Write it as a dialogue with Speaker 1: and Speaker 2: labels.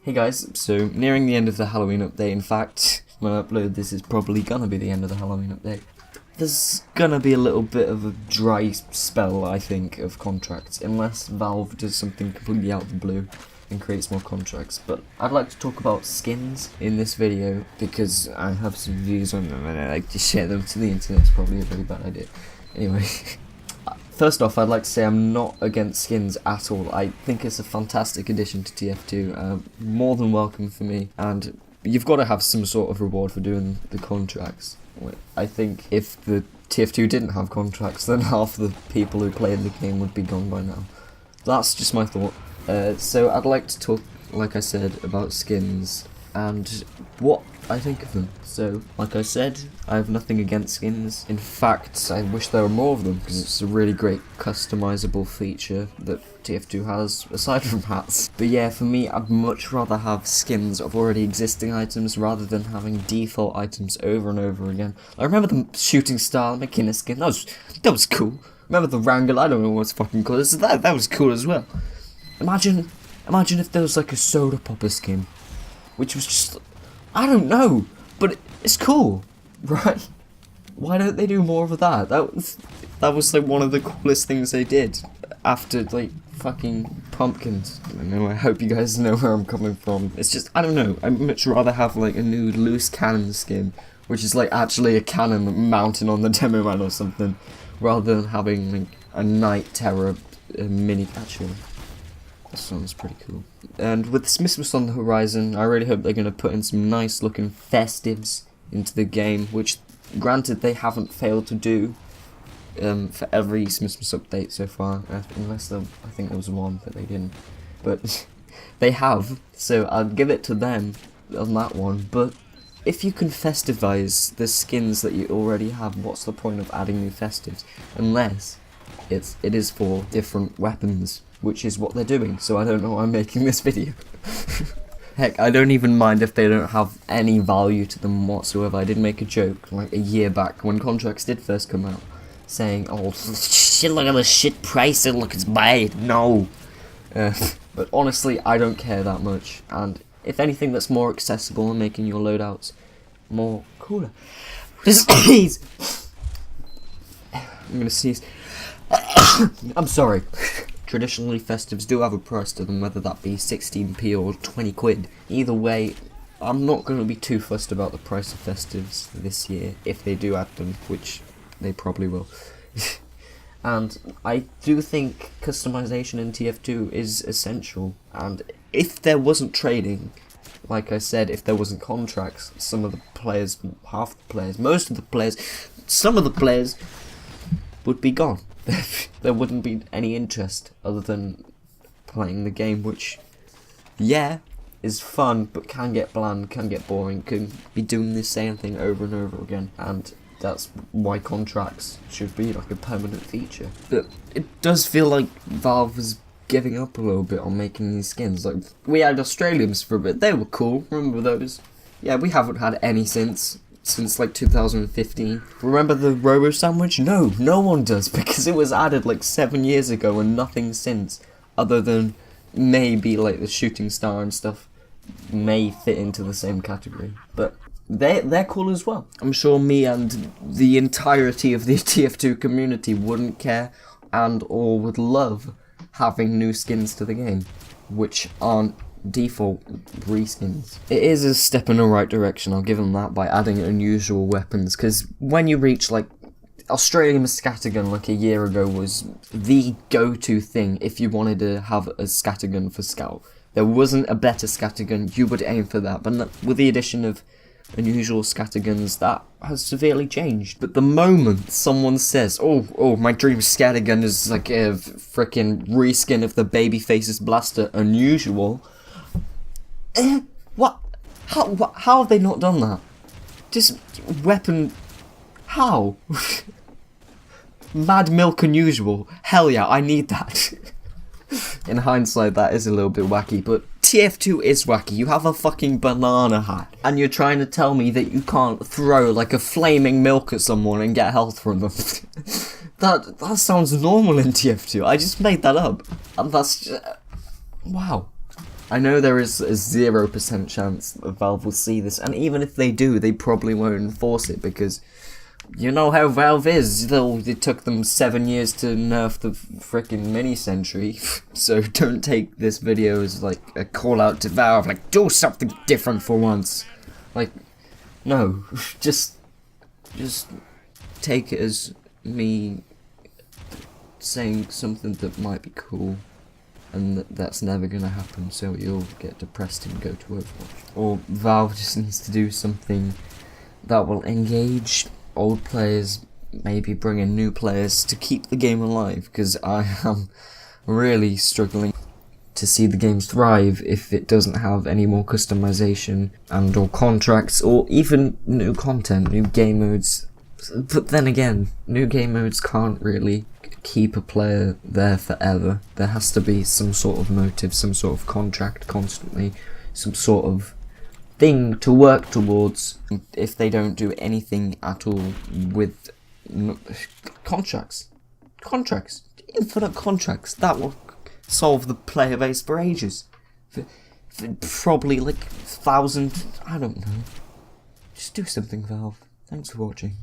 Speaker 1: Hey guys, so nearing the end of the Halloween update. In fact, when I upload this is probably gonna be the end of the Halloween update. There's gonna be a little bit of a dry spell, I think, of contracts, unless Valve does something completely out of the blue and creates more contracts. But I'd like to talk about skins in this video because I have some views on them and I like to share them to the internet. It's probably a really bad idea. Anyway. First off, I'd like to say I'm not against skins at all. I think it's a fantastic addition to TF2, more than welcome for me, and you've got to have some sort of reward for doing the contracts. I think if the TF2 didn't have contracts, then half the people who played the game would be gone by now. That's just my thought. So I'd like to talk, like I said, about skins and what I think of them. So, like I said, I have nothing against skins. In fact, I wish there were more of them because it's a really great customizable feature that TF2 has, aside from hats. But yeah, for me, I'd much rather have skins of already existing items rather than having default items over and over again. I remember the shooting star making a skin. That was cool. Remember the Wrangle? I don't know what's fucking cool. That was cool as well. Imagine if there was like a soda popper skin, which was just, I don't know, but it's cool, right? Why don't they do more of that? That was like one of the coolest things they did after like fucking pumpkins. I don't know, I hope you guys know where I'm coming from. It's just, I don't know, I'd much rather have like a new loose cannon skin, which is like actually a cannon mounted on the demo man or something, rather than having like a night terror mini. Actually, that sounds pretty cool. And with Christmas on the horizon, I really hope they're going to put in some nice looking festives into the game, which granted they haven't failed to do for every Christmas update so far, unless I think there was one that they didn't, but they have, so I'll give it to them on that one. But if you can festivize the skins that you already have, what's the point of adding new festives, unless it is for different weapons, which is what they're doing, so I don't know why I'm making this video. Heck, I don't even mind if they don't have any value to them whatsoever. I did make a joke like a year back when contracts did first come out, saying, oh shit, look at the shit price, and look, it's made. No. But honestly, I don't care that much, and if anything, that's more accessible and making your loadouts more cooler. Sneeze. I'm gonna sneeze. I'm sorry. Traditionally, festives do have a price to them, whether that be 16p or 20 quid. Either way, I'm not going to be too fussed about the price of festives this year, if they do add them, which they probably will. And I do think customization in TF2 is essential, and if there wasn't trading, like I said, if there wasn't contracts, some of the players, half the players, most of the players, some of the players would be gone. There wouldn't be any interest other than playing the game, which, yeah, is fun, but can get bland, can get boring, can be doing the same thing over and over again, and that's why contracts should be like a permanent feature. But it does feel like Valve is giving up a little bit on making these skins. Like, we had Australians for a bit, they were cool, remember those? Yeah, we haven't had any since like 2015. Remember the Robo Sandwich? No one does, because it was added like 7 years ago and nothing since, other than maybe like the shooting star and stuff may fit into the same category. But they're cool as well. I'm sure me and the entirety of the TF2 community wouldn't care and or would love having new skins to the game, which aren't default reskins. It is a step in the right direction, I'll give them that, by adding unusual weapons, because when you reach like Australian scattergun like a year ago was the go-to thing if you wanted to have a scattergun for scout. There wasn't a better scattergun, you would aim for that, but with the addition of unusual scatterguns, that has severely changed. But the moment someone says, oh, my dream scattergun is like a frickin' reskin of the Babyface's blaster, unusual. What? How have they not done that? Just weapon. How? Mad Milk unusual. Hell yeah, I need that. In hindsight, that is a little bit wacky, but TF2 is wacky. You have a fucking banana hat, and you're trying to tell me that you can't throw like a flaming milk at someone and get health from them. That sounds normal in TF2. I just made that up, and that's just, wow. I know there is a 0% chance that Valve will see this, and even if they do, they probably won't enforce it, because you know how Valve is. It took them 7 years to nerf the frickin' mini sentry, so don't take this video as like a call out to Valve, like, do something different for once. Like, no, just take it as me saying something that might be cool, and that's never gonna happen, so you'll get depressed and go to Overwatch. Or Valve just needs to do something that will engage old players, maybe bring in new players to keep the game alive, because I am really struggling to see the game thrive if it doesn't have any more customization and or contracts, or even new content, new game modes. But then again, new game modes can't really keep a player there forever. There has to be some sort of motive, some sort of contract constantly, some sort of thing to work towards. If they don't do anything at all with contracts, infinite contracts, that will solve the player base for ages. For probably like 1,000, I don't know. Just do something, Valve. Thanks for watching.